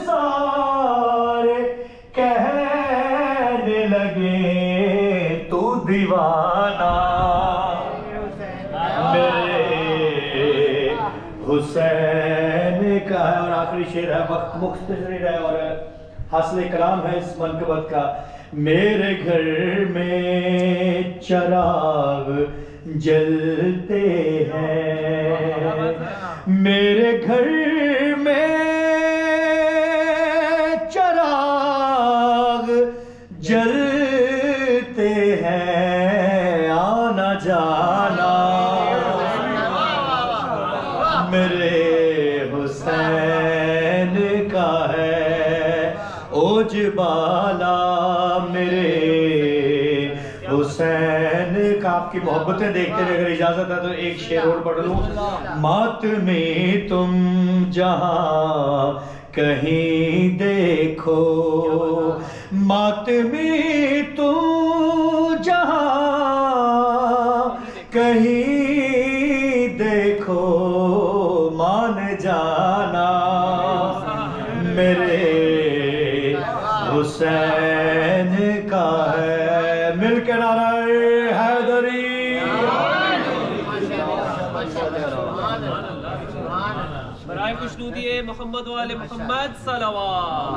सारे कहने लगे तू दीवाना मेरे हुसैन का। और आखिरी शेर है, वक्त मुख्तसर है और हासिल कलाम है इस मनकबत का। मेरे घर में चिराग जलते हैं, मेरे घर में चिराग जलते हैं, आना जाना मेरे हुसैन का है। ओज बाला मेरे हुसैन का। आपकी मोहब्बतें देखते हुए अगर इजाजत है तो एक शेर और पढ़ लूं। मातमी तुम जहां कहीं देखो, मातमी तुम जहां कहीं देखो, मान जाना मेरे हुसैन का है। मिलकर नारे हैदरी। बराए खुशनूदी मोहम्मद वाले मोहम्मद सल्लल्लाहु।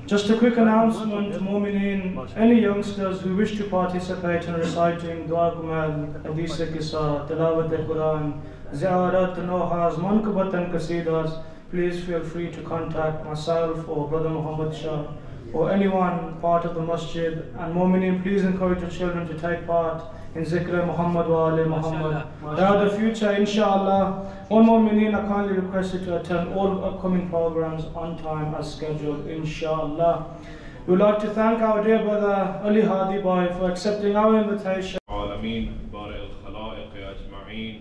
Just a quick announcement, Mu'mineen, any youngsters who wish to participate in reciting Dua Kumal, Hadith Qissa, Tilawat al-Quran, Ziyarat, Nohas, Mankabat and Qasidas, please feel free to contact myself or Brother Muhammad Shah or anyone part of the masjid. And Mu'mineen, please encourage your children to take part in Zikr Muhammad wa Ali Muhammad. They are the future, inshallah. All Mu'mineen are kindly requested to attend all upcoming programs on time as scheduled, inshallah. We would like to thank our dear brother Ali Hadi Bhai for accepting our invitation. Alameen, Bari al-Khalaiq ajma'een,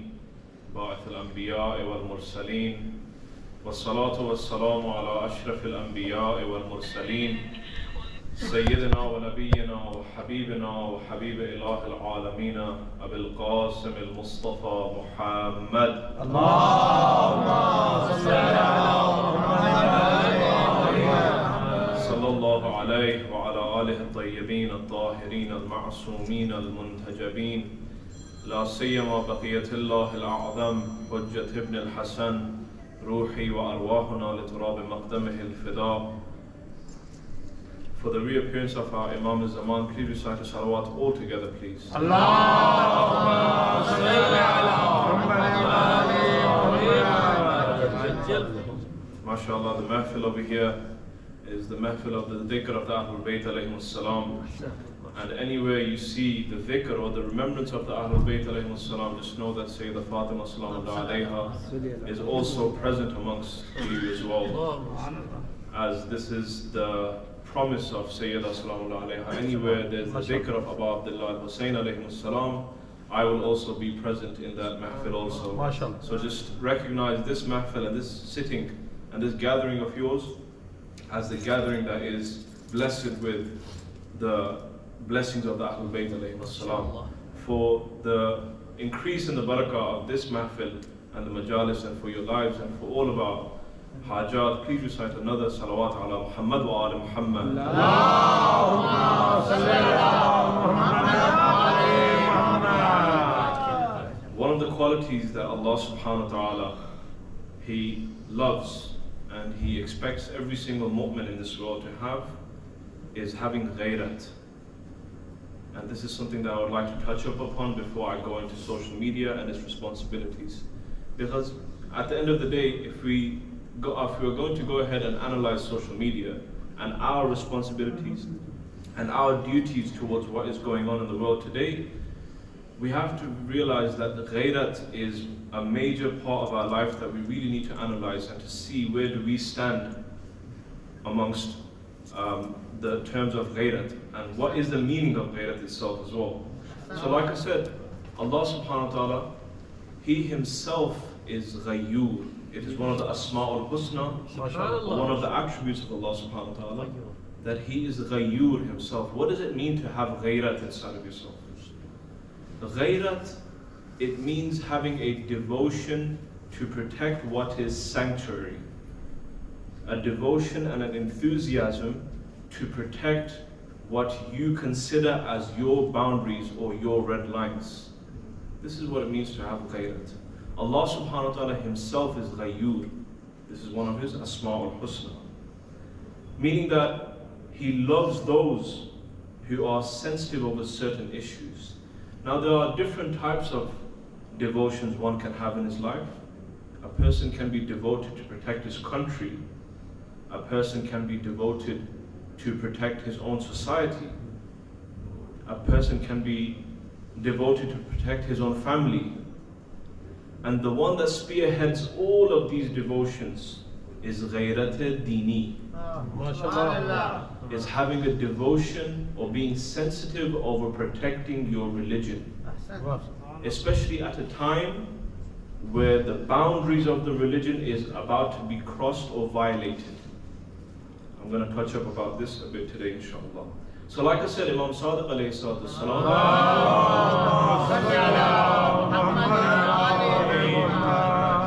Ba'ath al-Anbiya wal-Mursaleen, was-salatu was-salamu ala ashraf al-Anbiya wal-Mursaleen, سيدنا ونبينا وحبيبنا وحبيب إله العالمين أبي القاسم المصطفى محمد. اللهم صل على محمد صلى الله عليه وعلى آله الطيبين الطاهرين المعصومين المنتجبين، لا سيما بقية الله الأعظم حجة ابن الحسن روحي وأرواحنا لتراب مقدمه الفداء. For the reappearance of our Imam al-Zaman, please recite a salawat all together, please. Allahumma salli ala Muhammad. MashaAllah, the mahfil over here is the mahfil of the dhikr of the Ahlul Bayt alayhimus salam. And anywhere you see the dhikr or the remembrance of the Ahlul Bayt alayhimus salam, just know that Sayyidah Fatima sallallahu alayha is also present amongst you as well. As this is the promise of Sayyida sallallahu alayha. Anywhere there's the dhikr of Abu Abdullah al-Hussein alayhi salam, I will also be present in that mahfil also. So just recognize this mahfil and this sitting and this gathering of yours as the gathering that is blessed with the blessings of the Ahlul Bayt alayhi salam. For the increase in the barakah of this mahfil and the majalis and for your lives and for all of our Hajat, please recite another salawat ala Muhammad wa ala Muhammad. Allahumma salli ala Muhammad. One of the qualities that Allah subhanahu wa ta'ala, He loves and He expects every single mu'min in this world to have is having ghayrat. And this is something that I would like to touch up upon before I go into social media and its responsibilities. Because at the end of the day, if we are going to go ahead and analyze social media and our responsibilities and our duties towards what is going on in the world today, we have to realize that the ghayrat is a major part of our life that we really need to analyze and to see where do we stand amongst the terms of ghayrat and what is the meaning of ghayrat itself as well. So like I said, Allah subhanahu wa ta'ala, He Himself is ghayyur. It is one of the Asma'ul Husna, one of the attributes of Allah subhanahu wa ta'ala, that He is ghayyur Himself. What does it mean to have ghayrat inside of yourself? The ghayrat it means having a devotion to protect what is sanctuary. A devotion and an enthusiasm to protect what you consider as your boundaries or your red lines. This is what it means to have ghayrat. Allah subhanahu wa ta'ala himself is ghayyur. This is one of his asma'ul husna. Meaning that he loves those who are sensitive over certain issues. Now there are different types of devotions one can have in his life. A person can be devoted to protect his country. A person can be devoted to protect his own society. A person can be devoted to protect his own family. And the one that spearheads all of these devotions is ghayrat dini. Is having a devotion or being sensitive over protecting your religion. Especially at a time where the boundaries of the religion is about to be crossed or violated. I'm going to touch up about this a bit today, inshallah. So like I said, Imam Sadiq alayhi salatu salam,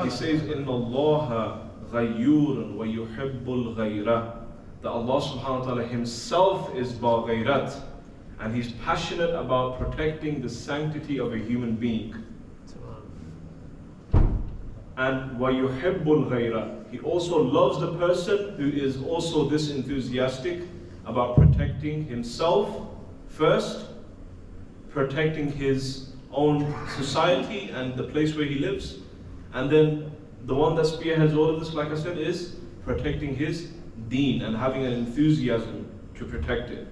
he says, Inna Allah ghayyurun wa yuhibbul ghayra. That Allah subhanahu wa ta'ala himself is ba-ghayrat, and he's passionate about protecting the sanctity of a human being. And wa yuhibbul ghayra. He also loves the person who is also this enthusiastic about protecting himself first, protecting his own society and the place where he lives, and then the one that spearheads all of this, like I said, is protecting his deen and having an enthusiasm to protect it.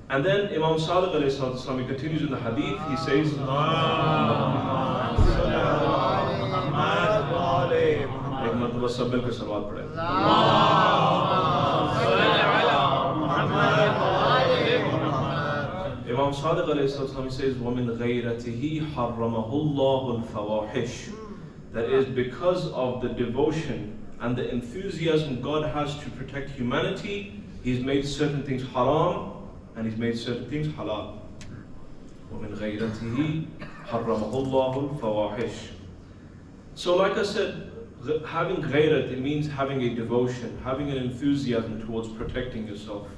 And then Imam Sadiq alayhi salatu wasalam, he continues in the hadith, he says, Imam Sadiq alayhi salatu wasalam, he says, وَمِنْ غَيْرَتِهِ حَرَّمَهُ اللَّهُ الْفَوَاحِشِ. That is because of the devotion and the enthusiasm God has to protect humanity, he's made certain things haram and he's made certain things halal. وَمِنْ غَيْرَتِهِ حَرَّمَهُ اللَّهُ الْفَوَاحِشِ. So like I said, having ghayrat, it means having a devotion, having an enthusiasm towards protecting yourself.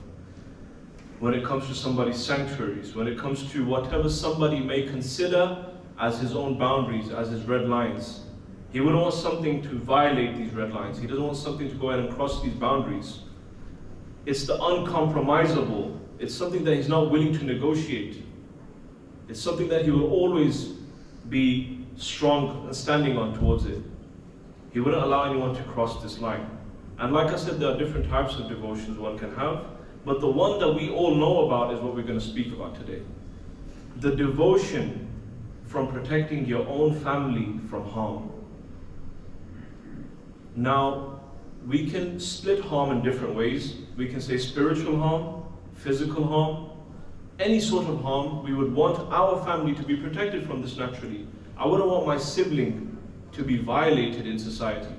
When it comes to somebody's sanctuaries, when it comes to whatever somebody may consider as his own boundaries, as his red lines. He wouldn't want something to violate these red lines. He doesn't want something to go ahead and cross these boundaries. It's the uncompromisable. It's something that he's not willing to negotiate. It's something that he will always be strong and standing on towards it. He wouldn't allow anyone to cross this line. And like I said, there are different types of devotions one can have, but the one that we all know about is what we're going to speak about today. The devotion from protecting your own family from harm. Now, we can split harm in different ways. We can say spiritual harm, physical harm, any sort of harm. We would want our family to be protected from this naturally. I wouldn't want my sibling to be violated in society.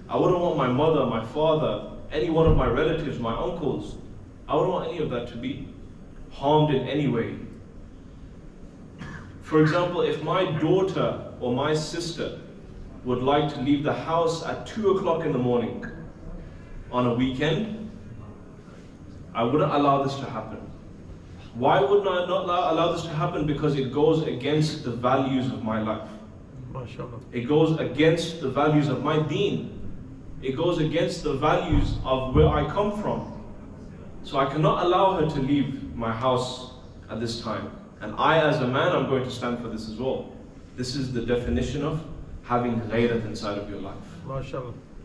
I wouldn't want my mother, my father, any one of my relatives, my uncles. I wouldn't want any of that to be harmed in any way. For example, if my daughter or my sister would like to leave the house at 2 o'clock in the morning on a weekend, I wouldn't allow this to happen. Why wouldn't I not allow this to happen? Because it goes against the values of my life. It goes against the values of my deen. It goes against the values of where I come from. So I cannot allow her to leave my house at this time. And I, as a man, I'm going to stand for this as well. This is the definition of having ghayrat inside of your life.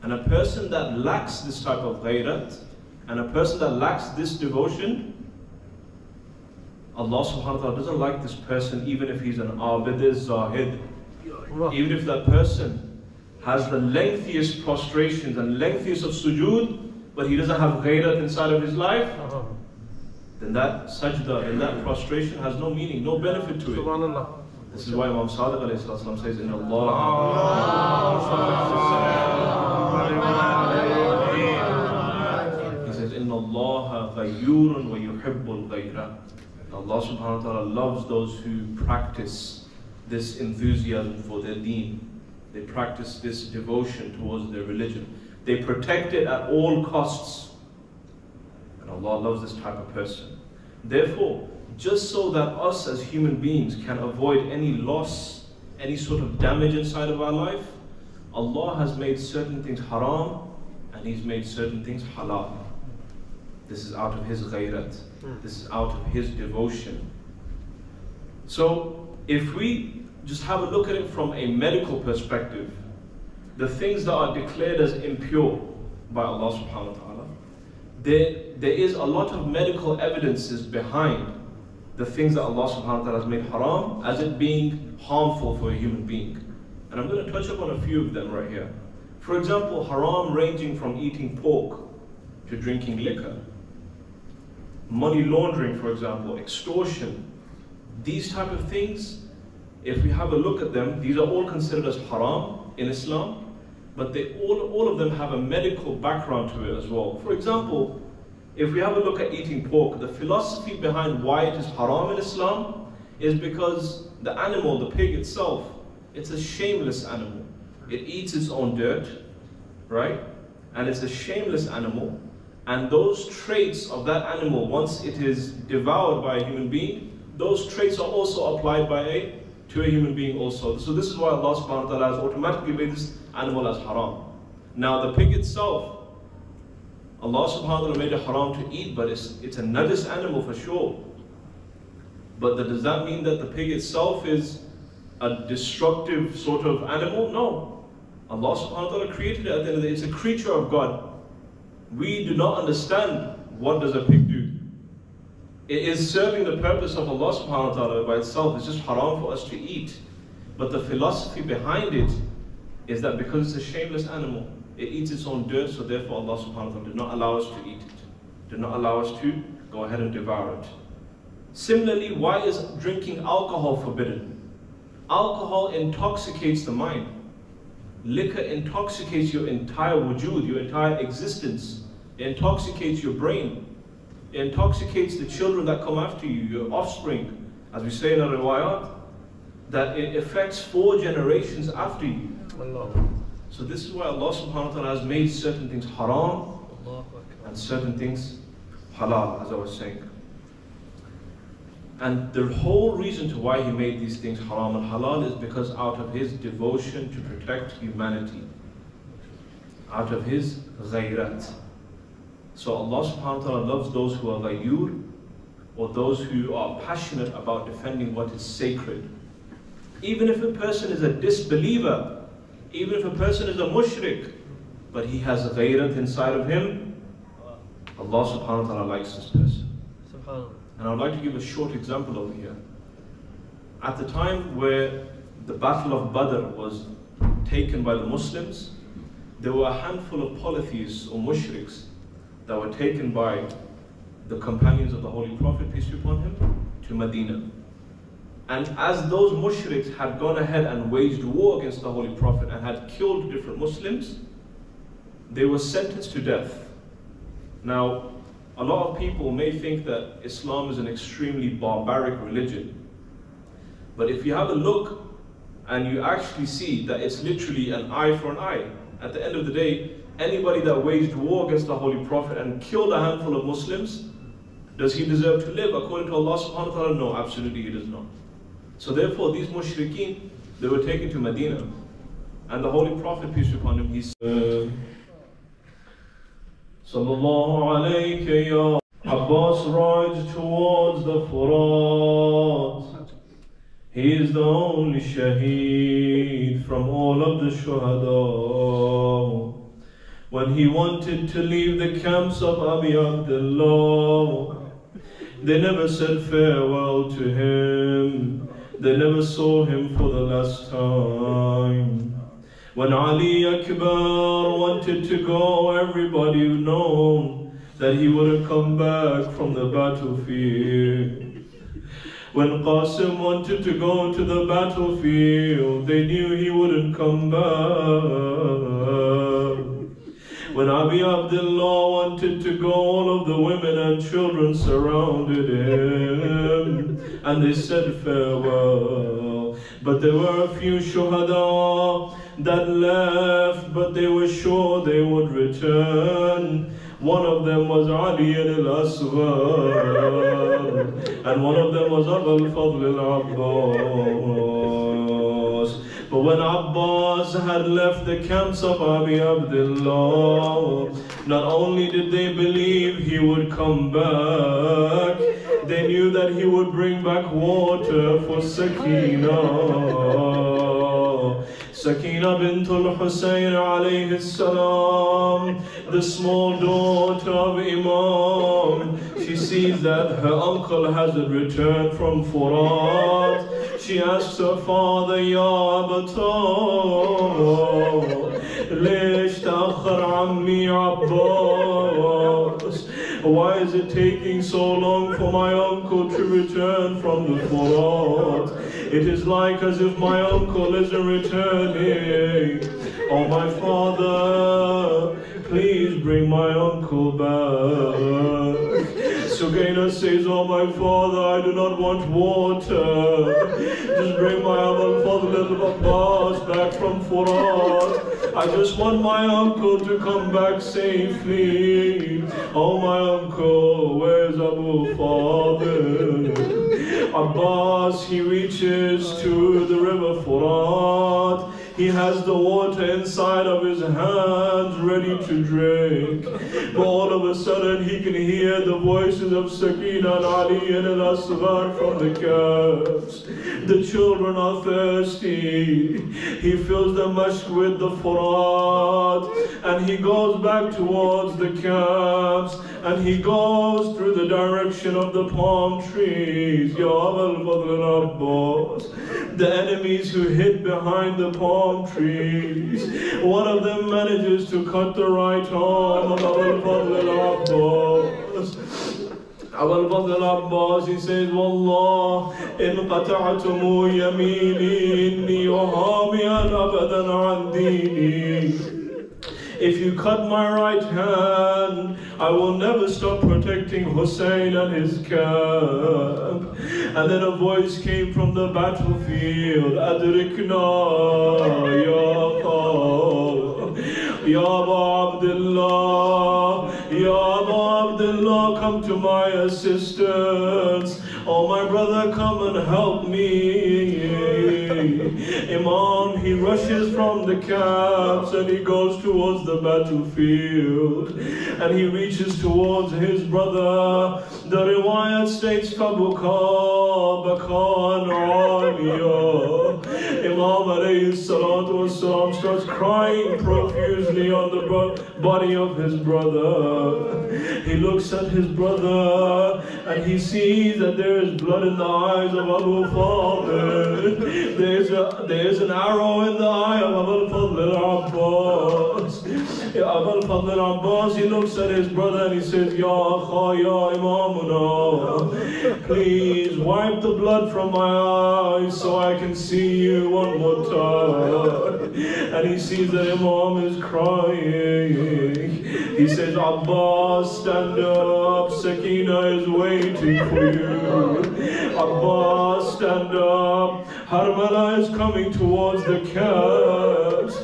And a person that lacks this type of ghayrat, and a person that lacks this devotion, Allah subhanahu wa ta'ala doesn't like this person, even if he's an abid zahid. Even if that person has the lengthiest prostrations and lengthiest of sujood, but he doesn't have ghayrat inside of his life, then that sajda, and that prostration has no meaning, no benefit to it. This is why Imam Sadiq alayhi salatu says, Inna Allah. He says, Inna Allah ghayyurun wa yuhibbul ghayra. Allah subhanahu wa ta'ala loves those who practice this enthusiasm for their deen. They practice this devotion towards their religion. They protect it at all costs. And Allah loves this type of person. Therefore, just so that us as human beings can avoid any loss, any sort of damage inside of our life, Allah has made certain things haram and He's made certain things halal. This is out of His ghayrat. This is out of His devotion. So, if we just have a look at it from a medical perspective, the things that are declared as impure by Allah subhanahu wa ta'ala, there is a lot of medical evidences behind the things that Allah subhanahu wa ta'ala has made haram as it being harmful for a human being. And I'm going to touch upon a few of them right here. For example, haram ranging from eating pork to drinking liquor. Money laundering, for example, extortion. These type of things, if we have a look at them, these are all considered as haram in Islam, but they all of them have a medical background to it as well. For example, if we have a look at eating pork, the philosophy behind why it is haram in Islam is because the animal, the pig itself, it's a shameless animal. It eats its own dirt, right? And it's a shameless animal. And those traits of that animal, once it is devoured by a human being, those traits are also applied to a human being also. So this is why Allah subhanahu wa ta'ala has automatically made this animal as haram. Now the pig itself, Allah subhanahu wa ta'ala made it haram to eat, but it's a najis animal for sure. But does that mean that the pig itself is a destructive sort of animal? No. Allah subhanahu wa ta'ala created it at the end of the day. It's a creature of God. We do not understand what does a pig do. It is serving the purpose of Allah subhanahu wa ta'ala by itself. It's just haram for us to eat. But the philosophy behind it is that because it's a shameless animal, it eats its own dirt, so therefore Allah subhanahu wa ta'ala did not allow us to eat it. Did not allow us to go ahead and devour it. Similarly, why is drinking alcohol forbidden? Alcohol intoxicates the mind. Liquor intoxicates your entire wujud, your entire existence. It intoxicates your brain. It intoxicates the children that come after you, your offspring. As we say in our riwayat, that it affects 4 generations after you. So this is why Allah subhanahu wa ta'ala has made certain things haram and certain things halal, as I was saying. And the whole reason to why He made these things haram and halal is because out of His devotion to protect humanity, out of His ghayrat. So Allah subhanahu wa ta'ala loves those who are ghayur, or those who are passionate about defending what is sacred. Even if a person is a disbeliever, even if a person is a mushrik, but he has ghayrat inside of him, Allah subhanahu wa ta'ala likes this person. And I'd like to give a short example over here. At the time where the Battle of Badr was taken by the Muslims, there were a handful of polytheists or mushriks that were taken by the companions of the Holy Prophet, peace be upon him, to Medina. And as those mushriks had gone ahead and waged war against the Holy Prophet and had killed different Muslims, they were sentenced to death. Now, a lot of people may think that Islam is an extremely barbaric religion. But if you have a look and you actually see that it's literally an eye for an eye, at the end of the day, anybody that waged war against the Holy Prophet and killed a handful of Muslims, does he deserve to live? According to Allah subhanahu wa ta'ala, no, absolutely he does not. So therefore, these mushrikeen, they were taken to Medina. And the Holy Prophet, peace be upon him, he said, Sallallahu alayka ya Abbas rides towards the Furat. He is the only shaheed from all of the shuhada. When he wanted to leave the camps of Abi Abdullah, they never said farewell to him. They never saw him for the last time. When Ali Akbar wanted to go, everybody known that he would have come back from the battlefield. When Qasim wanted to go to the battlefield, they knew he wouldn't come back. When Abi Abdullah wanted to go, all of the women and children surrounded him, and they said farewell. But there were a few shuhada that left, but they were sure they would return. One of them was Ali al-Asghar, and one of them was Abu al-Fadl al-Abbas. But when Abbas had left the camps of Abi Abdullah, not only did they believe he would come back, they knew that he would bring back water for Sakina. Sakina bint al-Husayn alayhi salam, the small daughter of Imam, she sees that her uncle hasn't returned from Furat. She asks her father, Ya Abata, Lish ta'akhar ammi Abbas? Why is it taking so long for my uncle to return from the Furat? It is like as if my uncle isn't returning. Oh my father, please bring my uncle back. Sugaina says, oh my father, I do not want water. Just bring my Abul Fadl al-Abbas back from Furat. I just want my uncle to come back safely. Oh my uncle, where's Abu Fadl? Abbas, he reaches to the river Furat. He has the water inside of his hands ready to drink. But all of a sudden he can hear the voices of Sakina and Ali and al-Asghar from the camps. The children are thirsty. He fills the mashk with the Furat, and he goes back towards the camps, and he goes through the direction of the palm trees. Ya Abul Fadl al-Abbas, the enemies who hid behind the palm trees, one of them manages to cut the right arm of Abul Fadl al-Abbas. Abul Fadl al-Abbas, he says, Wallah, in qata'atumu yamini inni uhamiyan abadan an dini. If you cut my right hand, I will never stop protecting Hussein and his camp. And then a voice came from the battlefield, Adrikna, Ya Qawm, Ya Abu Abdullah, Ya Abu Abdullah, come to my assistance. Oh my brother, come and help me. Imam, he rushes from the camps and he goes towards the battlefield, and he reaches towards his brother. The riwayat states, Fabuka bakan aliya. Imam alayhi salatu wasalam starts crying profusely on the body of his brother. He looks at his brother and he sees that there is blood in the eyes of Abu Fadl. There's an arrow in the eye of Abu Fadl al-Abbas. Abu Fadl al-Abbas, he looks at his brother and he says, Ya Akha, Ya Imamuna, please wipe the blood from my eyes so I can see you one more time. And he sees that Imam is crying. He says, Abbas, stand up, Sakina is waiting for you. Abbas, stand up, Harmala is coming towards the camps.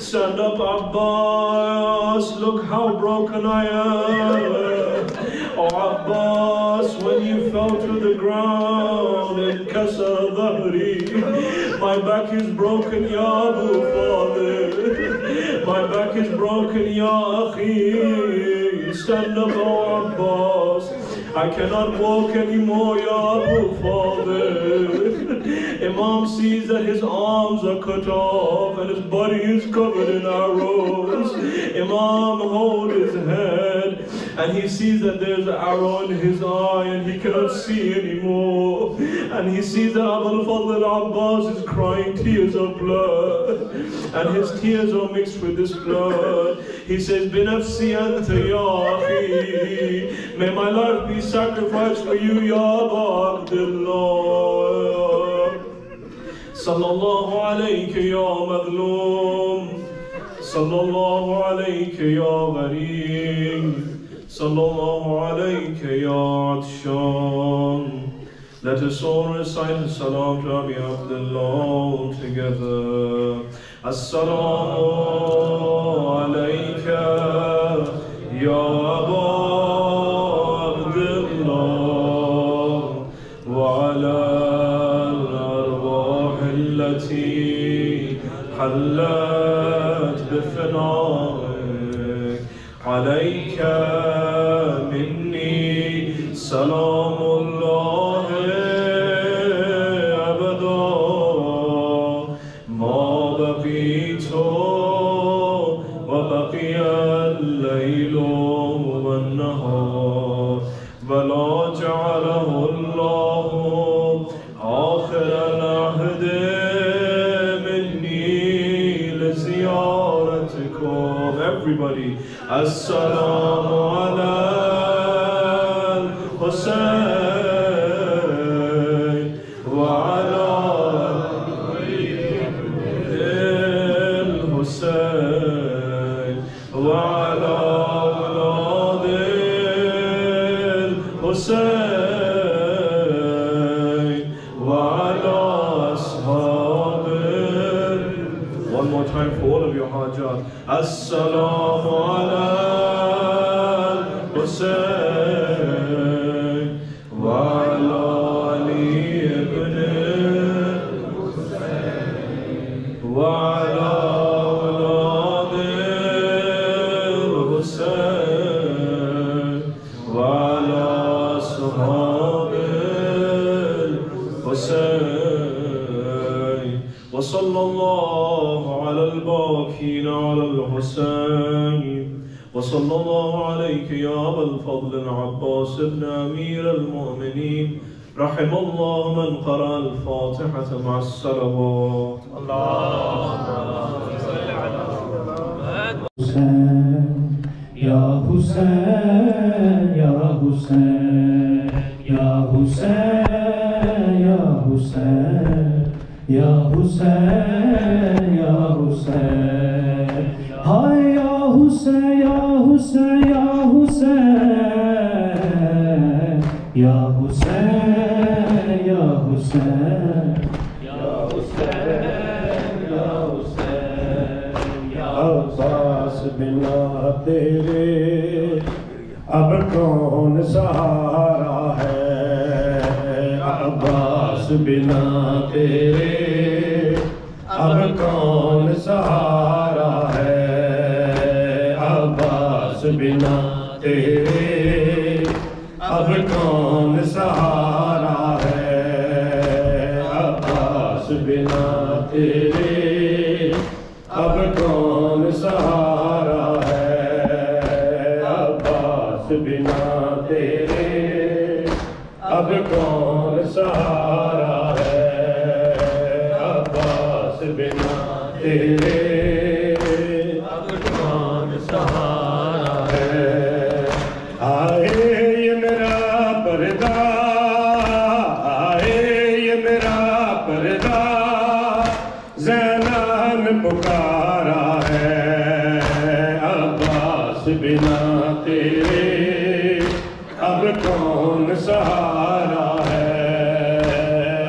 Stand up, Abbas, look how broken I am. Oh Abbas, when you fell to the ground in Kasar Dhahri, my back is broken, Ya Abu Fadl. My back is broken, Ya Akhi. Stand up, oh Abbas. I cannot walk anymore, Ya Abu Fadl. Imam sees that his arms are cut off and his body is covered in arrows. Imam holds his head and he sees that there's an arrow in his eye and he cannot see anymore. And he sees that Abul Fadl al-Abbas is crying tears of blood, and his tears are mixed with this blood. He says, Binafsi anta ya akhi, may my life be sacrificed for you, Ya Abu Abdullah. Sallallahu alayka ya madloom, sallallahu alayka ya ghareeb, sallallahu alayka ya atshan. Let us all recite the salam to Abi Abdullah together. Assalamu alayka ya Aba Abdullah wa ala al-arwah allati hallat bifinaik alayka minni salamullah everybody. Assalamu ala al-Husayn wa ala al-Husayn wa ala awlad al-Husayn wa ala ashab. One more time for all of your hajat. Assalamu ala al-Husayn wa ala Ali ibn Husayn wa ala awlad al-Husayn wa ala ashab al-Husayn. Wa sallallahu ala al-baqin ala al-Husayn. وصلى الله عليك يا أبا الفضل العباس بن أمير المؤمنين. رحم الله من قرأ الفاتحة مع الصلوات. اللهم صل على حسين يا حسين يا حسين يا حسين يا حسين يا حسين يا حسين هاي يا حسين يا حسين يا حسين يا حسين يا حسين يا حسين يا حسين يا عباس بنا تیرے اب کون سہارا ہے عباس بنا تیرے اب کون سہارا ہے عباس بنا تیرے اب کون سہارا ہے عباس بنا تیرے اب کون سہارا ہے عباس بنا تیرے اب کون سہارا ہے عباس بنا تیرے اب کون سہارا ہے. آئے یہ میرا پردہ آئے یہ میرا پردہ زینب پکارا ہے عباس بنا تیرے اب کون سہارا ہے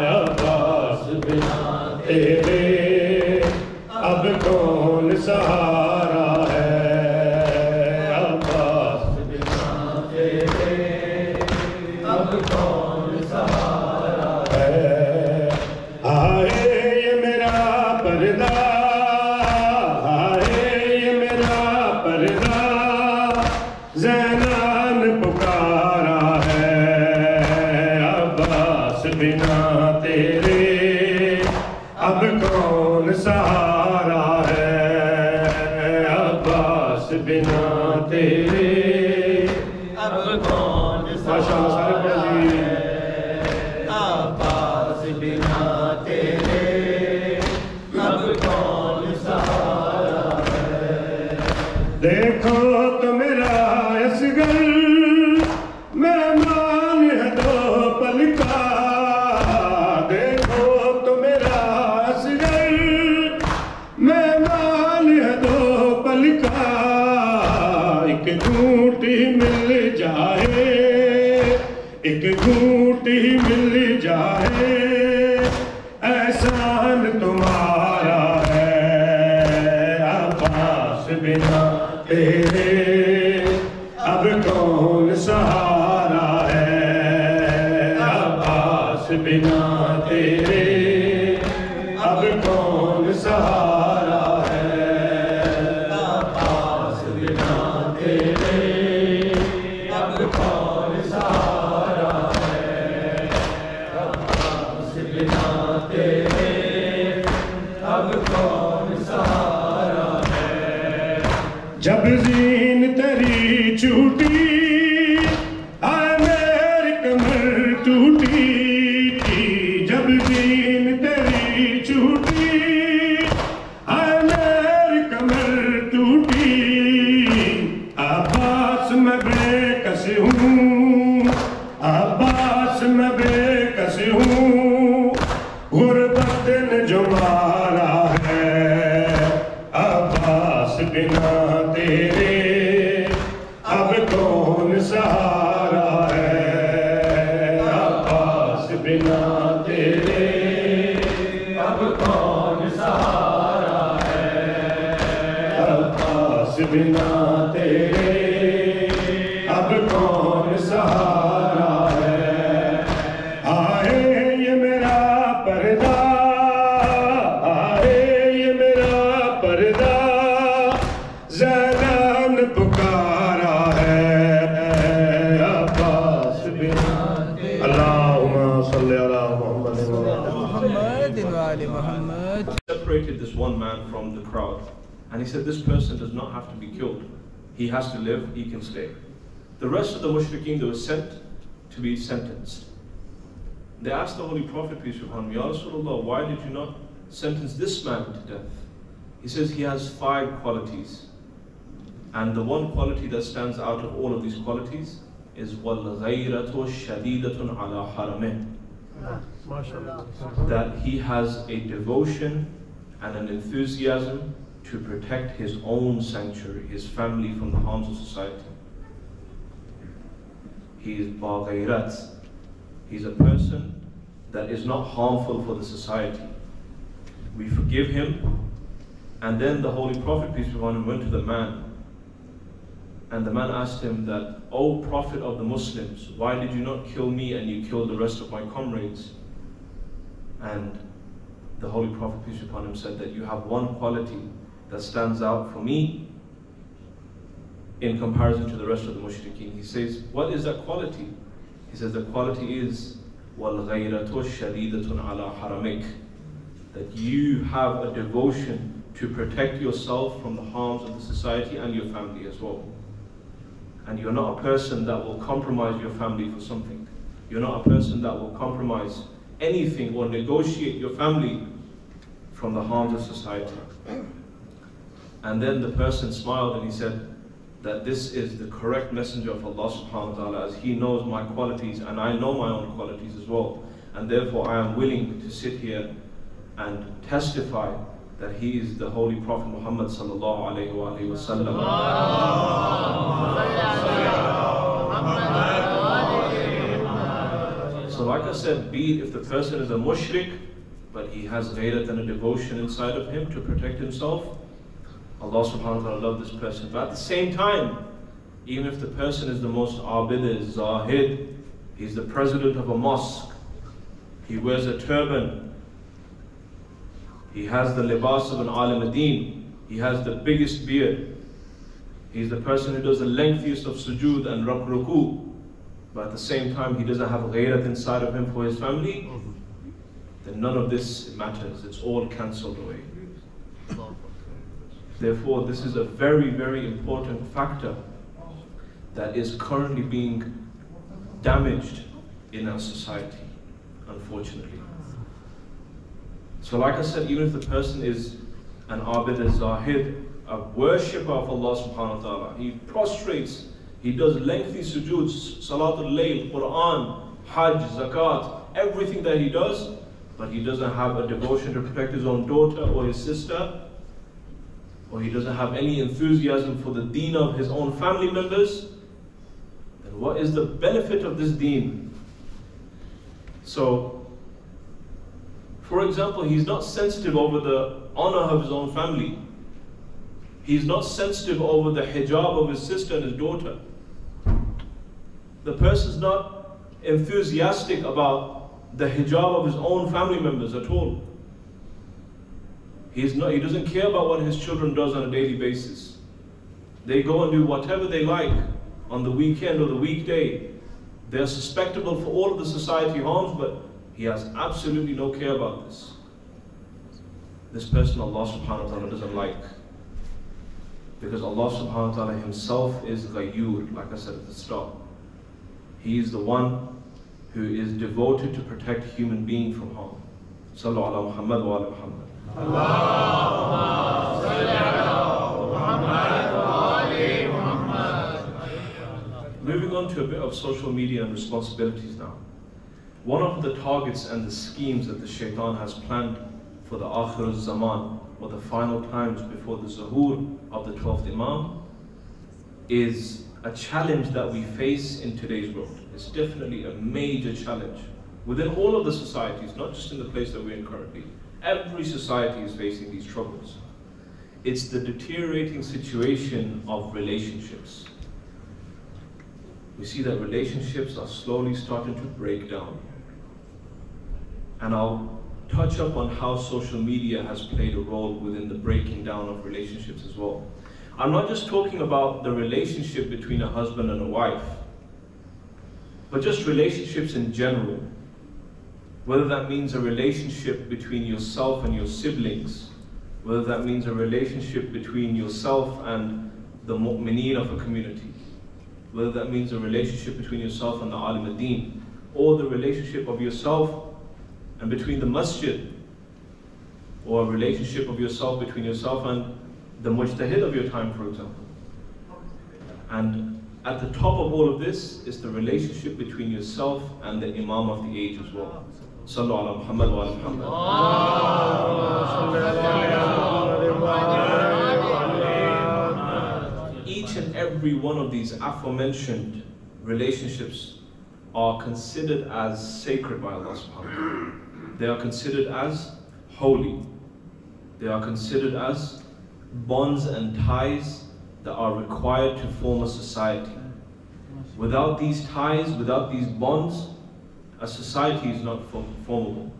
عباس بنا تیرے اب کون سہارا ہے عباس بنا تیرے اب کون سہارا ہے. آئے یہ میرا پردہ آئے یہ میرا پردہ زینب پکارا ہے عباس بنا تیرے اب کون سہارا ہے عباس بنا تیرے اب کون سہارا ہے عباس بنا تیرے اب کون سہارا ہے. دیکھو تو میرا اصغر مہمان ہے دو پل کا دیکھو تو میرا اصغر مہمان ہے دو پل کا ایک گھونٹ ہی مل جائے ایک گھونٹ ہی مل جائے बिना तेरे अब कौन सहारा है, अब्बास बिना तेरे अब कौन सहारा है, अब्बास बिना तेरे अब कौन सहारा है, अब्बास बिना तेरे अब कौन सहारा है। जब जीन तेरी छूटी आए मेरी कमर टूटी, जब जीन तेरी छूटी आए मेरी कमर टूटी, अब्बास मैं बेकस हूँ, अब्बास मैं बेकस हूँ, गुर्बत ने जो मारा है, अब्बास बिना तेरे अब कौन सहारा है, अब्बास बिना तेरे अब कौन सहारा है, अब्बास बिना तेरे अब कौन सहारा है। आए ये मेरा पर्दा, आए ये मेरा पर्दा, ज़ैनब ने पुकारा है, अब्बास बिना अल्लाहुम्मा सल्ली अला Muhammad Separated this one man from the crowd, and he said, this person does not have to be killed. He has to live, he can stay. The rest of the mushrikeen, they were sent to be sentenced. They asked the Holy Prophet, peace be upon him, Ya Rasulullah, why did you not sentence this man to death? He says he has 5 qualities. And the one quality that stands out of all of these qualities is وَالْغَيْرَةُ شَدِيدَةٌ عَلَى حَرَمِهِ, that he has a devotion and an enthusiasm to protect his own sanctuary, his family, from the harms of society. He is ba-ghayrat. He's a person that is not harmful for the society. We forgive him. And then the Holy Prophet, peace be upon him, went to the man. And the man asked him that, O Prophet of the Muslims, why did you not kill me and you killed the rest of my comrades? And the Holy Prophet, peace be upon him, said that you have one quality that stands out for me in comparison to the rest of the mushrikeen. He says, what is that quality? He says the quality is وَالْغَيْرَةُ شَدِيدَةٌ عَلَى حَرَمِكَ, that you have a devotion to protect yourself from the harms of the society and your family as well. And you're not a person that will compromise your family for something. You're not a person that will compromise anything or negotiate your family from the harms of society. And then the person smiled and he said that this is the correct messenger of Allah subhanahu wa ta'ala, as he knows my qualities and I know my own qualities as well. And therefore I am willing to sit here and testify that he is the Holy Prophet Muhammad sallallahu alayhi wa alayhi wa sallam. So like I said, be it if the person is a mushrik, but he has ghayrat and a devotion inside of him to protect himself, Allah subhanahu wa ta'ala loves this person. But at the same time, even if the person is the most abid, zahid, he's the president of a mosque, he wears a turban, he has the libas of an alim ad-din, he has the biggest beard, he's the person who does the lengthiest of sujood and ruku, but at the same time he doesn't have ghayrat inside of him for his family, then none of this matters. It's all cancelled away. Therefore, this is a very, very important factor that is currently being damaged in our society, unfortunately. So like I said, even if the person is an abid al-zahid, a worshipper of Allah subhanahu wa ta'ala, he prostrates, he does lengthy sujuds, salatul layl, Quran, hajj, zakat, everything that he does, but he doesn't have a devotion to protect his own daughter or his sister, or he doesn't have any enthusiasm for the deen of his own family members, then what is the benefit of this deen? So, for example, he's not sensitive over the honor of his own family. He's not sensitive over the hijab of his sister and his daughter. The person's not enthusiastic about the hijab of his own family members at all. He doesn't care about what his children does on a daily basis. They go and do whatever they like on the weekend or the weekday. They are susceptible for all of the society harms, but he has absolutely no care about this. This person Allah subhanahu wa ta'ala doesn't like. Because Allah subhanahu wa ta'ala himself is ghayyur, like I said at the start. He is the one who is devoted to protect human being from harm. Sallu ala Muhammad wa ala Muhammad. Allahumma salli ala Muhammad wa ali Muhammad. Moving on to a bit of social media and responsibilities now. One of the targets and the schemes that the shaitan has planned for the Akhir Zaman, or the final times before the Zuhur of the 12th Imam, is a challenge that we face in today's world. It's definitely a major challenge within all of the societies, not just in the place that we're in currently. Every society is facing these troubles. It's the deteriorating situation of relationships. We see that relationships are slowly starting to break down. And I'll touch up on how social media has played a role within the breaking down of relationships as well. I'm not just talking about the relationship between a husband and a wife, but just relationships in general. Whether that means a relationship between yourself and your siblings, whether that means a relationship between yourself and the mu'mineen of a community, whether that means a relationship between yourself and the alim ad-din, or the relationship of yourself and between the masjid, or a relationship of yourself between yourself and the mujtahid of your time, for example. And at the top of all of this is the relationship between yourself and the imam of the age as well. Sallu ala Muhammad wa ala Muhammad. Each and every one of these aforementioned relationships are considered as sacred by Allah subhanahu wa ta'ala. They are considered as holy. They are considered as bonds and ties that are required to form a society. Without these ties, without these bonds, a society is not formable.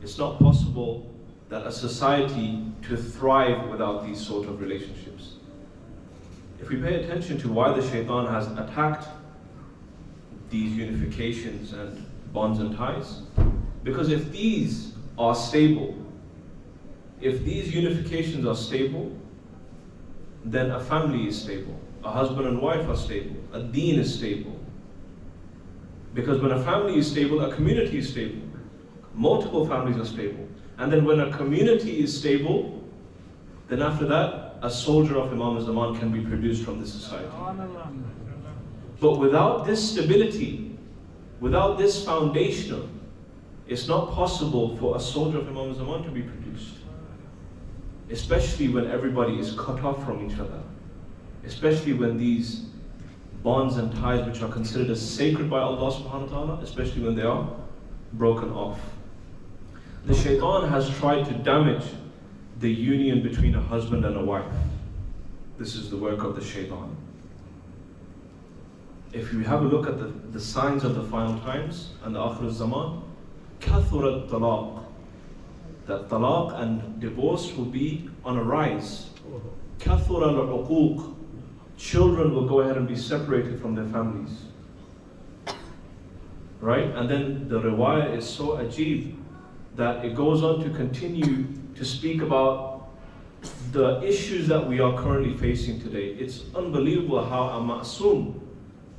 It's not possible that a society to thrive without these sort of relationships. If we pay attention to why the shaitan has attacked these unifications and bonds and ties, because if these are stable, if these unifications are stable, then a family is stable, a husband and wife are stable, a deen is stable. Because when a family is stable, a community is stable. Multiple families are stable. And then when a community is stable, then after that, a soldier of Imam Zaman can be produced from this society. But without this stability, without this foundational, it's not possible for a soldier of Imam Zaman to be produced. Especially when everybody is cut off from each other. Especially when these bonds and ties which are considered as sacred by Allah subhanahu wa ta'ala, especially when they are broken off. The shaitan has tried to damage the union between a husband and a wife. This is the work of the shaitan. If you have a look at the signs of the final times and the Akhir Zaman, kathurat talaq, that talaq and divorce will be on a rise. Kathura al-uquq, children will go ahead and be separated from their families. Right? And then the riwayah is so ajib that it goes on to continue to speak about the issues that we are currently facing today. It's unbelievable how a ma'soom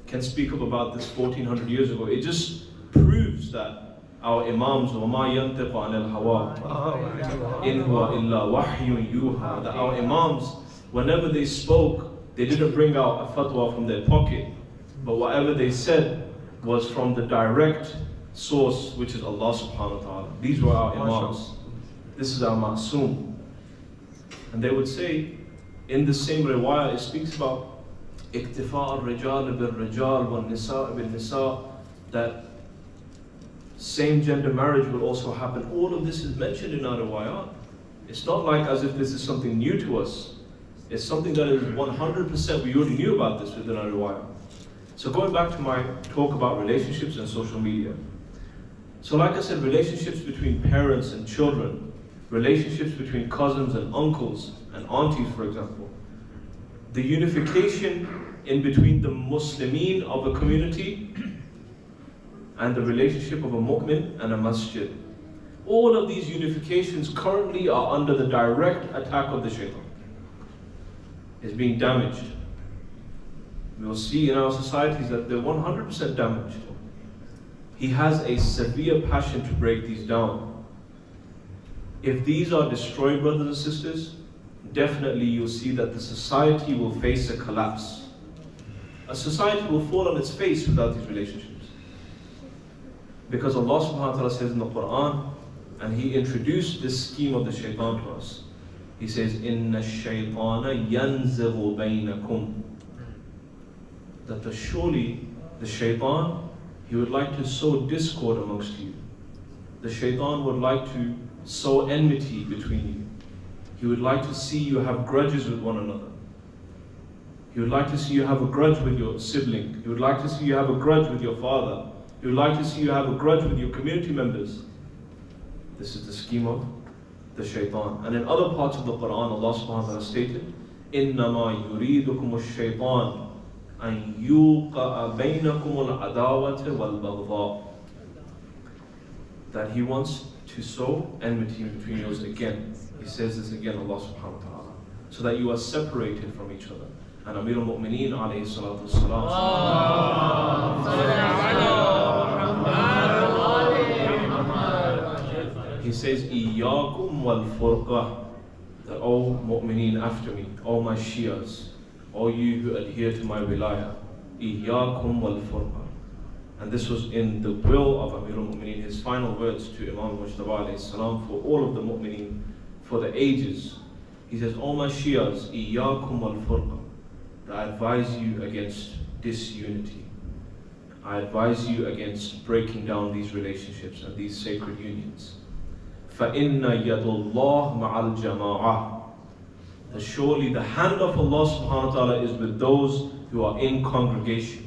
can speak up about this 1400 years ago. It just proves that our imams, وَمَا يَنْتِقُ عَنِ الْهَوَىٰ إِنْ هُوَ إِلَّا وَحْيٌ يُوحَىٰ, that our imams, whenever they spoke, they didn't bring out a fatwa from their pocket, but whatever they said was from the direct source, which is Allah subhanahu wa ta'ala. These were our imams. This is our ma'soom. And they would say, in the same riwayah, it speaks about اكتفاء الرجال بالرجال والنساء بالنساء, that same gender marriage will also happen. All of this is mentioned in our riwayat. It's not like as if this is something new to us. It's something that is 100%, we already knew about this within our riwayah. So going back to my talk about relationships and social media. So like I said, relationships between parents and children, relationships between cousins and uncles and aunties, for example. The unification in between the Muslimin of a community and the relationship of a mu'min and a masjid. All of these unifications currently are under the direct attack of the shaitan. It's being damaged. We will see in our societies that they're 100% damaged. He has a severe passion to break these down. If these are destroyed, brothers and sisters, definitely you'll see that the society will face a collapse. A society will fall on its face without these relationships. Because Allah subhanahu wa ta'ala says in the Quran, and He introduced this scheme of the shaitan to us. He says, Inna shaytana yanzighu baynakum. That surely the shaitan, he would like to sow discord amongst you. The shaitan would like to sow enmity between you. He would like to see you have grudges with one another. He would like to see you have a grudge with your sibling. He would like to see you have a grudge with your father. He would like to see you have a grudge with your community members. This is the scheme of the shaitan. And in other parts of the Quran, Allah subhanahu wa ta'ala stated, إِنَّمَا يُرِيدُكُمُ الشَّيْطَانِ أَن يُوقَعَ بَيْنَكُمُ الْعَدَاوَةِ وَالْبَغْضَاءِ. That He wants to sow enmity between yours again. He says this again, Allah subhanahu wa ta'ala. So that you are separated from each other. And Amir al-Mu'mineen alayhi salatu wasalam, he says, إِيَّاكُمْ وَالْفُرْقَةِ. That, O Mu'mineen after me, O my Shias, O you who adhere to my wilayah, إِيَّاكُمْ وَالْفُرْقَةِ. And this was in the will of Amir al-Mu'mineen, his final words to Imam Mujtaba alayhi salam for all of the Mu'mineen for the ages. He says, O my Shias, إِيَّاكُمْ وَالْفُرْقَةِ. I advise you against disunity. I advise you against breaking down these relationships and these sacred unions. فَإِنَّ يَدُ اللَّهِ مَعَ الْجَمَاعَةِ. That surely the hand of Allah subhanahu wa ta'ala is with those who are in congregation.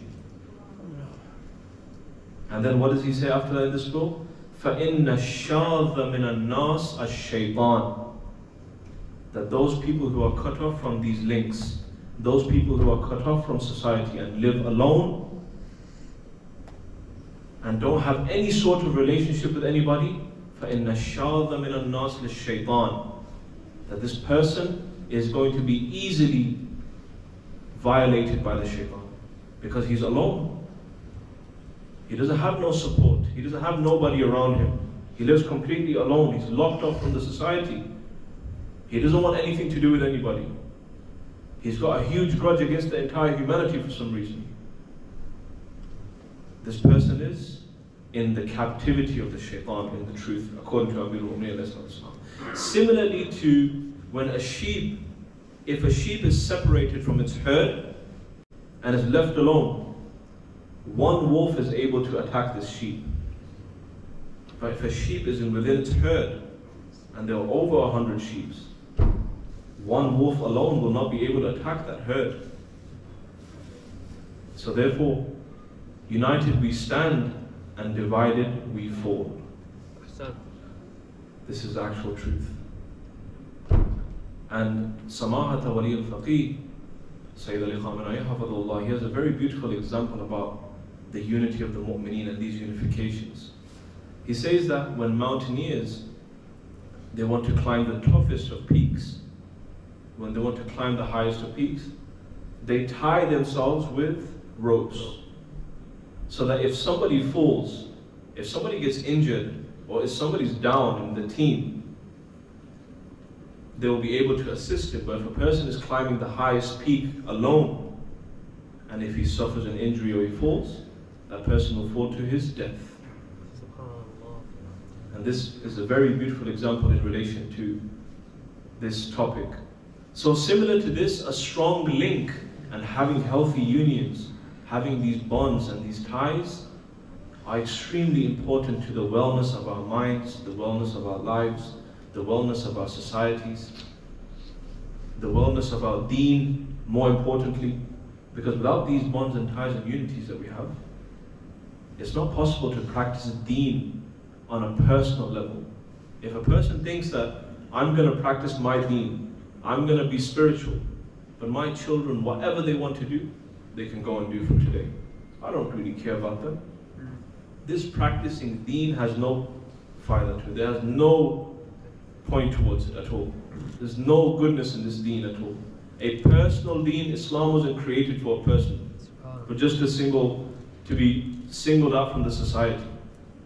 And then what does He say after that in this book? فَإِنَّ الشَّاذَ مِنَ النَّاسِ الشَّيْطَانِ. That those people who are cut off from these links, those people who are cut off from society and live alone and don't have any sort of relationship with anybody, فَإِنَّ الشَّاذَ مِنَ النَّاسِ لِلشَّيْطَانِ. That this person is going to be easily violated by the shaitan because he's alone. He doesn't have no support. He doesn't have nobody around him. He lives completely alone. He's locked off from the society. He doesn't want anything to do with anybody. He's got a huge grudge against the entire humanity for some reason. This person is in the captivity of the shaitan, in the truth, according to Amir al-Mu'mineen. Similarly to when a sheep, if a sheep is separated from its herd and is left alone, one wolf is able to attack this sheep. But if a sheep is within its herd and there are over 100 sheep, one wolf alone will not be able to attack that herd. So therefore, united we stand and divided we fall. This is the actual truth. And Samahat Wali al-Faqih, Sayyid Ali Khamenei Hafadullah, he has a very beautiful example about the unity of the mu'mineen and these unifications. He says that when mountaineers, they want to climb the toughest of peaks, when they want to climb the highest of peaks, they tie themselves with ropes. So that if somebody falls, if somebody gets injured, or if somebody's down in the team, they will be able to assist him. But if a person is climbing the highest peak alone, and if he suffers an injury or he falls, that person will fall to his death. And this is a very beautiful example in relation to this topic. So similar to this, a strong link and having healthy unions, having these bonds and these ties are extremely important to the wellness of our minds, the wellness of our lives, the wellness of our societies, the wellness importance of our deen, more importantly, because without these bonds and ties and unities that we have, it's not possible to practice deen on a personal level. If a person thinks that I'm going to practice my deen, I'm going to be spiritual, but my children, whatever they want to do, they can go and do from today. I don't really care about them. This practicing deen has no fayda to it. There's no point towards it at all. There's no goodness in this deen at all. A personal deen, Islam wasn't created for a person, but just to be singled out from the society.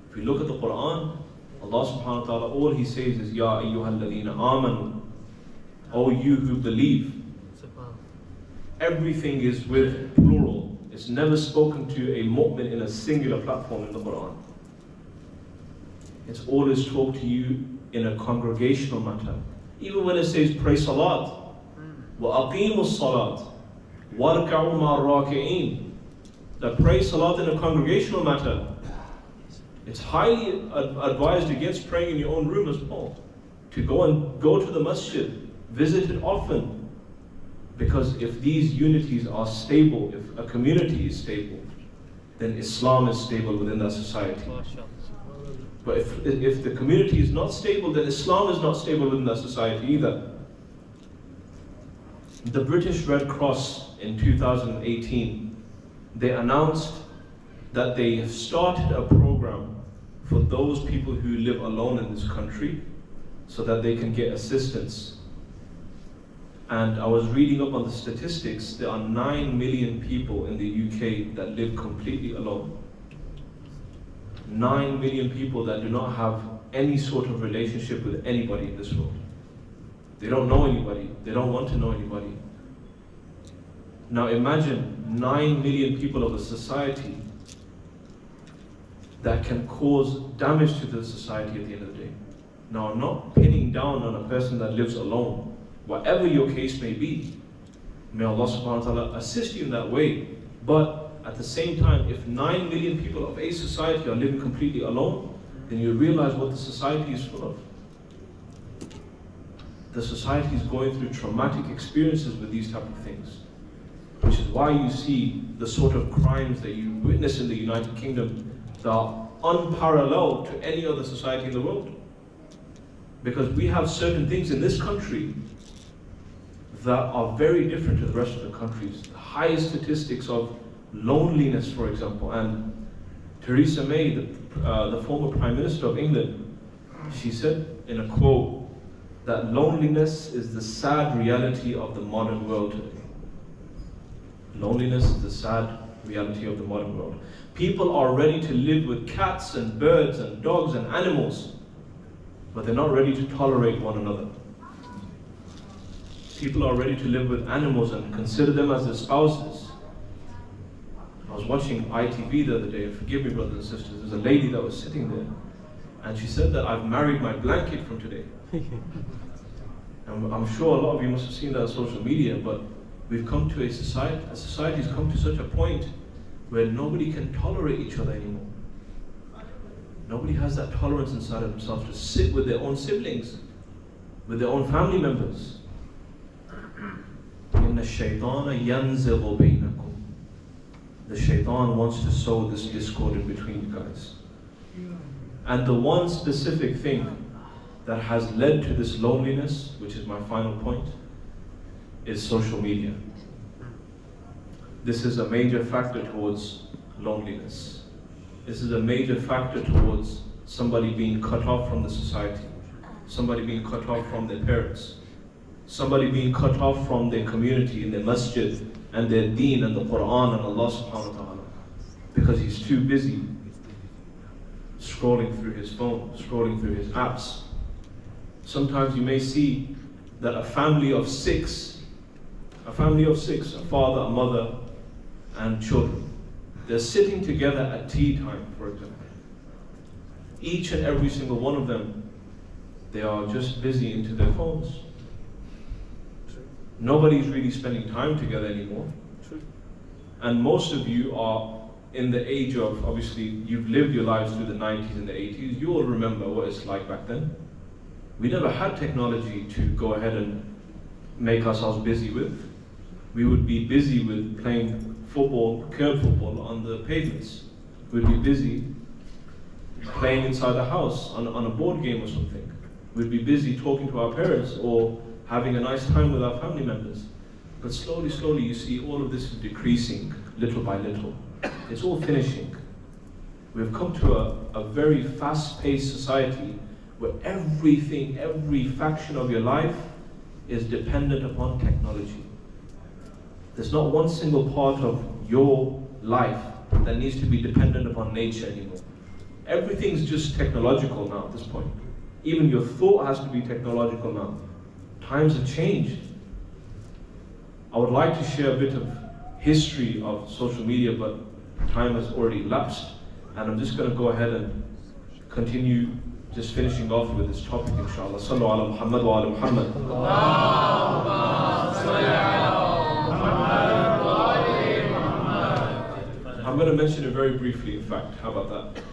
If you look at the Quran, Allah subhanahu wa ta'ala, all He says is, Ya ayyuhal ladhina amanu, O you who believe. Everything is with plural. It's never spoken to a mu'min in a singular platform in the Quran. It's always talked to you in a congregational matter. Even when it says pray salat, وَأَقِيمُوا الصَّلَاةِ وَارْكَعُوا مَعَ الرَّاكِعِينَ, that pray salat in a congregational matter. It's highly advised against praying in your own room as well. To go to the masjid, visit it often. Because if these unities are stable, if a community is stable, then Islam is stable within that society. But if the community is not stable, then Islam is not stable within that society either. The British Red Cross in 2018, they announced that they have started a program for those people who live alone in this country so that they can get assistance. And I was reading up on the statistics. There are 9 million people in the UK that live completely alone. 9 million people that do not have any sort of relationship with anybody in this world. They don't know anybody. They don't want to know anybody. Now imagine 9 million people of a society that can cause damage to the society at the end of the day. Now I'm not pinning down on a person that lives alone. Whatever your case may be, may Allah subhanahu wa ta'ala assist you in that way. But at the same time, if 9 million people of a society are living completely alone, then you realize what the society is full of. The society is going through traumatic experiences with these type of things. Which is why you see the sort of crimes that you witness in the United Kingdom that are unparalleled to any other society in the world. Because we have certain things in this country that are very different to the rest of the countries. The highest statistics of loneliness, for example, and Theresa May, the former Prime Minister of England, she said in a quote that loneliness is the sad reality of the modern world today. Loneliness is the sad reality of the modern world. People are ready to live with cats and birds and dogs and animals, but they're not ready to tolerate one another. People are ready to live with animals and consider them as their spouses. I was watching ITV the other day, and forgive me brothers and sisters, there's a lady that was sitting there, and she said that I've married my blanket from today. And I'm sure a lot of you must have seen that on social media, but we've come to a society's come to such a point where nobody can tolerate each other anymore. Nobody has that tolerance inside of themselves to sit with their own siblings, with their own family members. إِنَّ الشَّيْطَانَ يَنزِغُ بَيْنَكُمْ. The shaitan wants to sow this discord in between you guys. And the one specific thing that has led to this loneliness, which is my final point, is social media. This is a major factor towards loneliness. This is a major factor towards somebody being cut off from the society, somebody being cut off from their parents, somebody being cut off from their community, in their masjid, and their deen, and the Quran, and Allah subhanahu wa ta'ala, because he's too busy scrolling through his phone, scrolling through his apps. Sometimes you may see that a family of six, a father, a mother, and children, they're sitting together at tea time, for example. Each and every single one of them, they are just busy into their phones. Nobody's really spending time together anymore. And most of you are in the age of, obviously, you've lived your lives through the 90s and the 80s. You all remember what it's like back then. We never had technology to go ahead and make ourselves busy with. We would be busy with playing football, curb football on the pavements. We'd be busy playing inside the house on a board game or something. We'd be busy talking to our parents or having a nice time with our family members. But slowly, slowly, you see all of this is decreasing little by little. It's all finishing. We've come to a very fast-paced society where everything, every faction of your life is dependent upon technology. There's not one single part of your life that needs to be dependent upon nature anymore. Everything's just technological now at this point. Even your thought has to be technological now. Times have changed. I would like to share a bit of history of social media, but time has already lapsed. And I'm just going to go ahead and continue just finishing off with this topic, inshallah. Sallu ala Muhammad wa ala Muhammad. I'm going to mention it very briefly, in fact. How about that?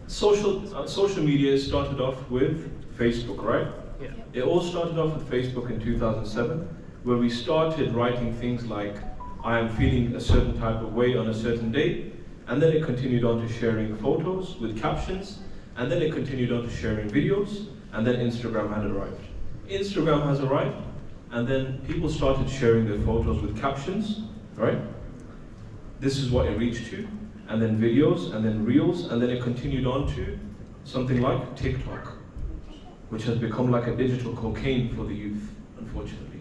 Social media started off with Facebook, right? Yeah. It all started off with Facebook in 2007, where we started writing things like, I am feeling a certain type of way on a certain day, and then it continued on to sharing photos with captions, and then it continued on to sharing videos, and then Instagram had arrived. Instagram has arrived, and then people started sharing their photos with captions, right? This is what it reached to, and then videos, and then reels, and then it continued on to something like TikTok, which has become like a digital cocaine for the youth, unfortunately.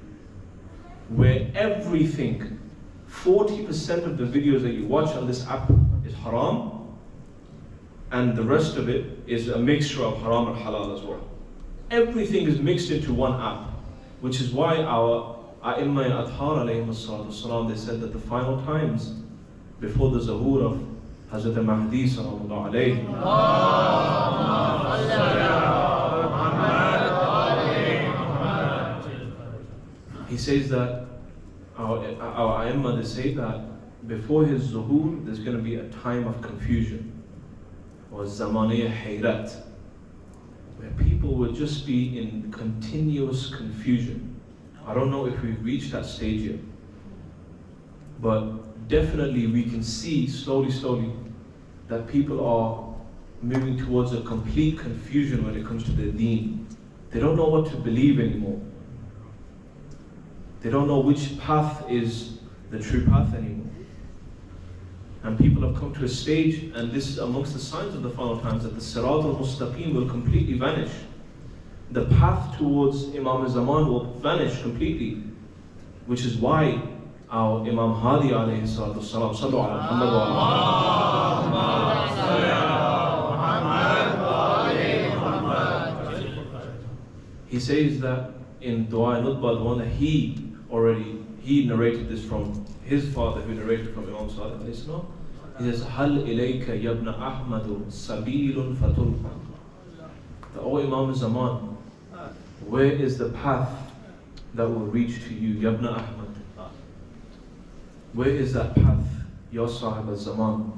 Where everything, 40% of the videos that you watch on this app is haram, and the rest of it is a mixture of haram and halal as well. Everything is mixed into one app, which is why our A'imma and Athar alayhim as-salam, they said that the final times, before the zuhur of Hazrat Mahdi sallallahu alayhi, he says that our A'imma, they say that before his zuhur, there's going to be a time of confusion, or zamaniya hayrat, where people will just be in continuous confusion. I don't know if we've reached that stage yet, but definitely we can see slowly, slowly that people are moving towards a complete confusion when it comes to their deen. They don't know what to believe anymore. They don't know which path is the true path anymore. And people have come to a stage, and this is amongst the signs of the final times, that the Sirat al-Mustaqim will completely vanish. The path towards Imam al-Zaman will vanish completely, which is why our Imam Hadi alayhi salatu wasalam, sallu ala Muhammad wa ala. He says that in Dua Nutbah, the one that he narrated this from his father, who narrated from Imam Sadiq alayhi salam. He says, Hal ilayka yabna Ahmadu sabilun fatulqa. The O Imam Zaman, where is the path that will reach to you, Yabna Ahmad? Where is that path, Ya Sahib al-Zaman,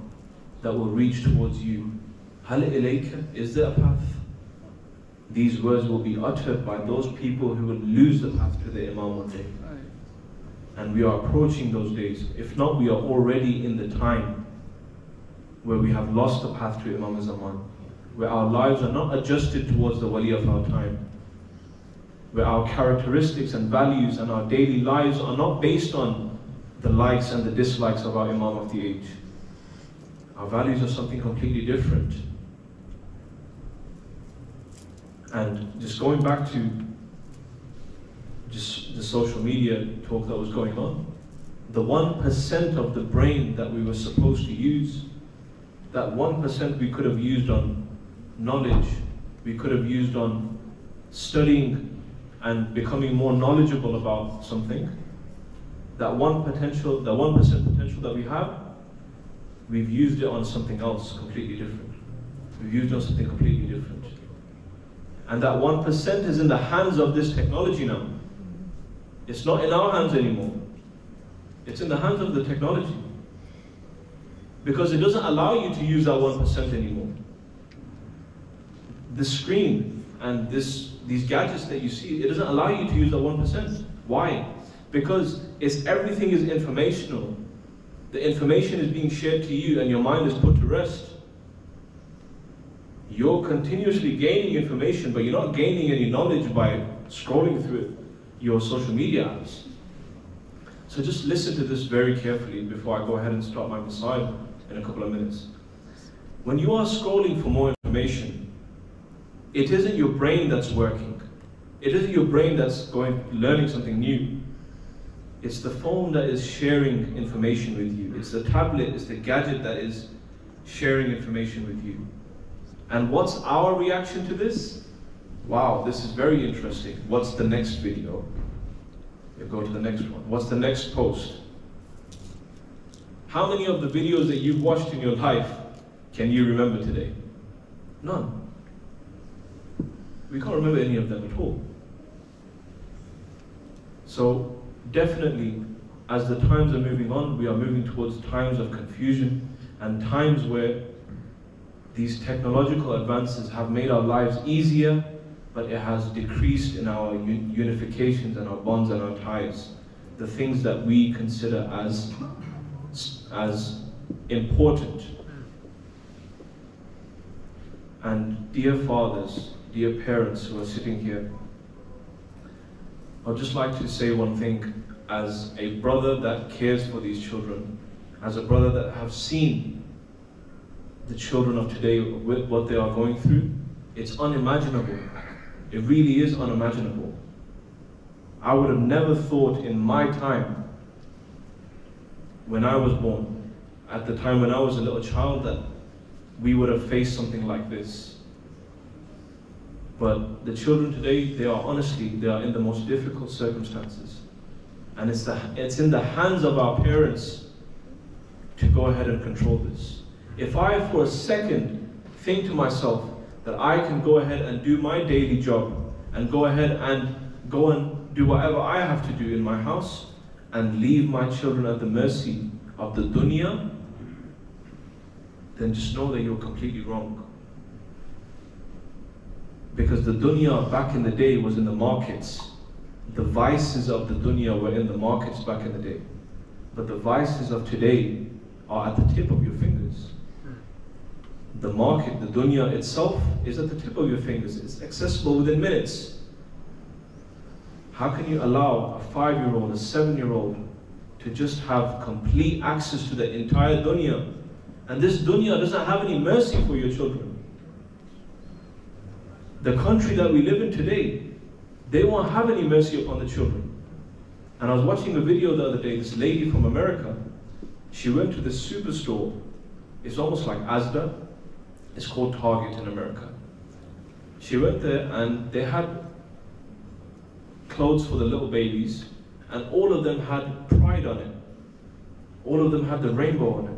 that will reach towards you? Hal ilayka, is there a path? These words will be uttered by those people who will lose the path to their Imam one day. And we are approaching those days. If not, we are already in the time where we have lost the path to Imam al-Zaman, where our lives are not adjusted towards the wali of our time, where our characteristics and values and our daily lives are not based on the likes and the dislikes of our Imam of the age. Our values are something completely different. And just going back to just the social media talk that was going on, the 1% of the brain that we were supposed to use, that 1% we could have used on knowledge, we could have used on studying and becoming more knowledgeable about something, that 1% potential that we have, we've used it on something else completely different. We've used it on something completely different. And that 1% is in the hands of this technology now. It's not in our hands anymore. It's in the hands of the technology. Because it doesn't allow you to use that 1% anymore. The screen and these gadgets that you see, it doesn't allow you to use that 1%. Why? Because everything is informational. The information is being shared to you and your mind is put to rest. You're continuously gaining information, but you're not gaining any knowledge by scrolling through your social media apps. So just listen to this very carefully before I go ahead and start my masayib in a couple of minutes. When you are scrolling for more information, it isn't your brain that's working. It isn't your brain that's learning something new. It's the phone that is sharing information with you. It's the tablet, it's the gadget that is sharing information with you. And what's our reaction to this? Wow, this is very interesting. What's the next video? You go to the next one. What's the next post? How many of the videos that you've watched in your life can you remember today? None. We can't remember any of them at all. So definitely, as the times are moving on, we are moving towards times of confusion and times where these technological advances have made our lives easier, but it has decreased in our unifications and our bonds and our ties. The things that we consider as important. And dear fathers, dear parents who are sitting here, I'd just like to say one thing as a brother that cares for these children, as a brother that have seen the children of today, what they are going through. It's unimaginable. It really is unimaginable. I would have never thought in my time, when I was born, at the time when I was a little child, that we would have faced something like this. But the children today, they are in the most difficult circumstances. And it's in the hands of our parents to go ahead and control this. If I, for a second, think to myself that I can go ahead and do my daily job and go ahead and do whatever I have to do in my house and leave my children at the mercy of the dunya, then just know that you're completely wrong. Because the dunya back in the day was in the markets. The vices of the dunya were in the markets back in the day. But the vices of today are at the tip of your fingers. The market, the dunya itself, is at the tip of your fingers. It's accessible within minutes. How can you allow a 5-year-old, a 7-year-old to just have complete access to the entire dunya? And this dunya doesn't have any mercy for your children. The country that we live in today, they won't have any mercy upon the children. And I was watching a video the other day, this lady from America, she went to this superstore. It's almost like Asda. It's called Target in America. She went there and they had clothes for the little babies, and all of them had pride on it. All of them had the rainbow on it.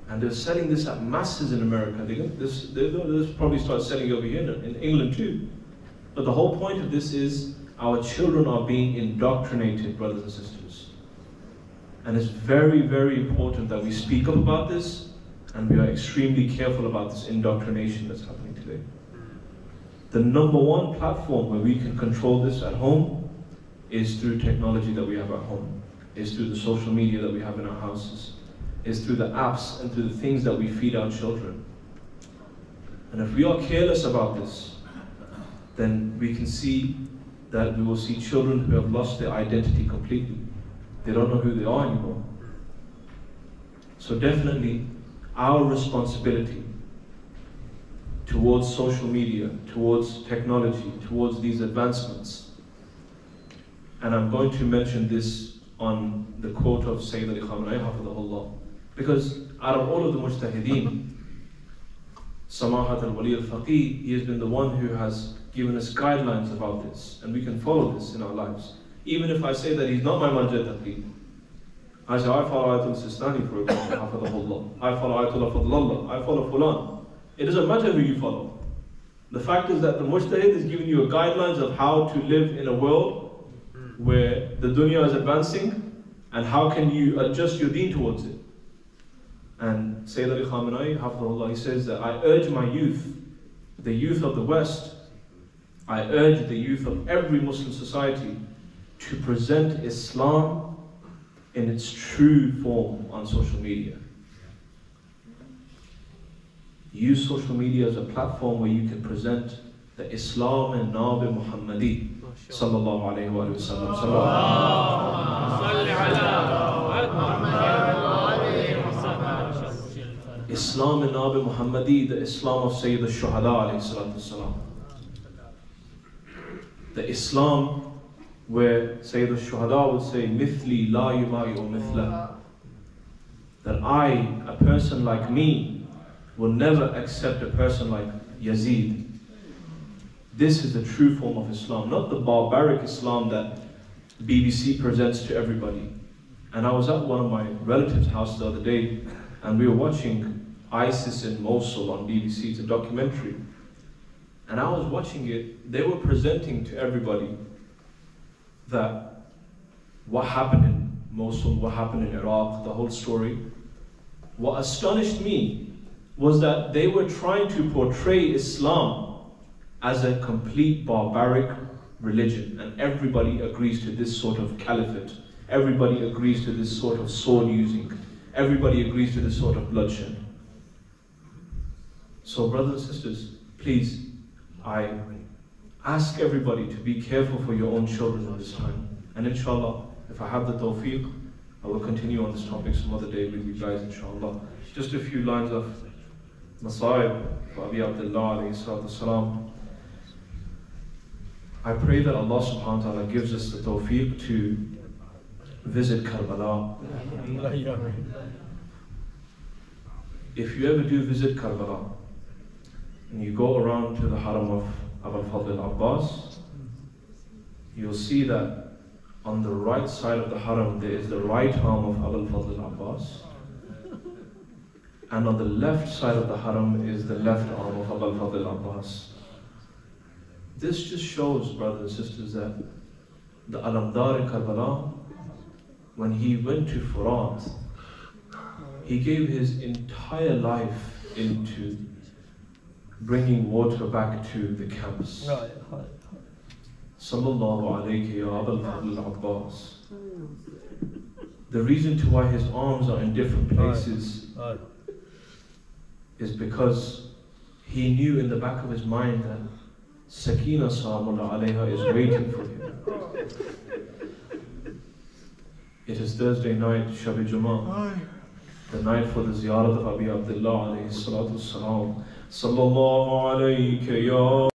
And they're selling this at masses in America. They'll probably start selling over here in England too. But the whole point of this is our children are being indoctrinated, brothers and sisters. And it's very, very important that we speak up about this, and we are extremely careful about this indoctrination that's happening today. The number one platform where we can control this at home is through technology that we have at home, is through the social media that we have in our houses, is through the apps and through the things that we feed our children. And if we are careless about this, then we can see that we will see children who have lost their identity completely. They don't know who they are anymore. So definitely, our responsibility towards social media, towards technology, towards these advancements. And I'm going to mention this on the quote of Sayyid Ali Khamenei, hafidhahullah. Because out of all of the mujtahideen, Samahat al-Wali al-Faqih, he has been the one who has given us guidelines about this, and we can follow this in our lives. Even if I say that he's not my marja taqlid, I say I follow Ayatul Sistani, for example, hafidhahullah. I follow Ayatul Fadlallah, I follow Fulan. It doesn't matter who you follow. The fact is that the mujtahid is giving you a guidelines of how to live in a world where the dunya is advancing, and how can you adjust your deen towards it. And Sayyid Ali Khamenei, hafidhahullah, he says that I urge my youth, the youth of the West, I urge the youth of every Muslim society to present Islam in its true form on social media. Use social media as a platform where you can present the Islam and Nabi Muhammadi sallallahu alayhi wa sallam. Islam and Nabi Muhammadi, the Islam of Sayyid al-Shuhada alayhi salatu salam. The Islam where Sayyid al-Shuhada would say, Mithli la yumayu mithla. That I, a person like me, will never accept a person like Yazid. This is the true form of Islam, not the barbaric Islam that BBC presents to everybody. And I was at one of my relatives' house the other day, and we were watching ISIS in Mosul on BBC. It's a documentary. And I was watching it. They were presenting to everybody that what happened in Mosul, what happened in Iraq, the whole story. What astonished me was that they were trying to portray Islam as a complete barbaric religion, and everybody agrees to this sort of caliphate. Everybody agrees to this sort of sword using. Everybody agrees to this sort of bloodshed. So brothers and sisters, please, I ask everybody to be careful for your own children in this time. And inshallah, if I have the tawfiq, I will continue on this topic some other day with you guys, inshallah. Just a few lines of Masaib for Abi Abdullah alayhi salatu salam. I pray that Allah subhanahu wa ta'ala gives us the tawfiq to visit Karbala. If you ever do visit Karbala, and you go around to the haram of Abul Fadl al-Abbas, you'll see that on the right side of the haram there is the right arm of Abul Fadl al-Abbas, and on the left side of the haram is the left arm of Abul Fadl al-Abbas. This just shows, brothers and sisters, that the Alamdar in Karbala, when he went to Furat, he gave his entire life into bringing water back to the camps. Sallallahu alayhi ya Abul Fadl al-Abbas. The reason to why his arms are in different places is because he knew in the back of his mind that Sakina Salamullah alayha is waiting for him. It is Thursday night, shab jumah, the night for the ziyarat of Abi Abdullah alayhi salatu salam. Sallallahu alayhi ya